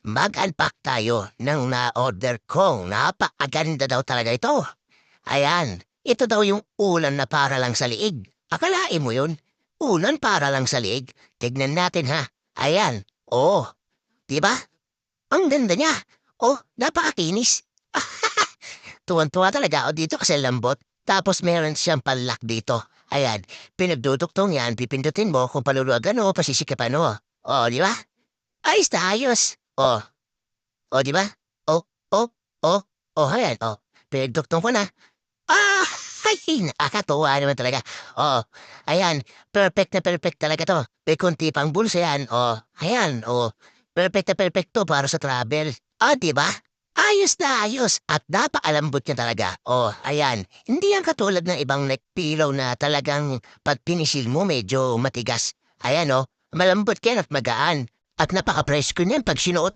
mag-unpack tayo ng na-order ko. Napakaganda daw talaga ito. Ayan, ito daw yung ulan na para lang sa liig. Akalain mo yun? Ulan para lang sa liig? Tignan natin ha. Ayan, oh, di ba? Ang ganda niya. Oh, napakakinis. Tuwan-tuwa talaga ako dito kasi lambot. Tapos meron siyang panlock dito. Ayan, pinagduduktong yan, pipindutin mo kung paluluwagan o pasisikipan mo. Oh, di ba? Ayos na ayos. Oh, oh, di ba? Oh, oh, oh, oh, ayan, oh. Pinagduktong ko na. Ah, ay, nakakatuwa naman talaga. Oh, ayan, perfect na perfect talaga to. May kunti pang bulsa yan. Oh, ayan, oh. Perfect na perfect to para sa travel. Ah, di ba? Ayos na ayos at napakalambot niya talaga. Oh, ayan. Hindi yan katulad ng ibang neck pillow na talagang pag pinisil mo medyo matigas. Ayan oh, malambot yan at magaan. At napaka-presko niyan pag sinuot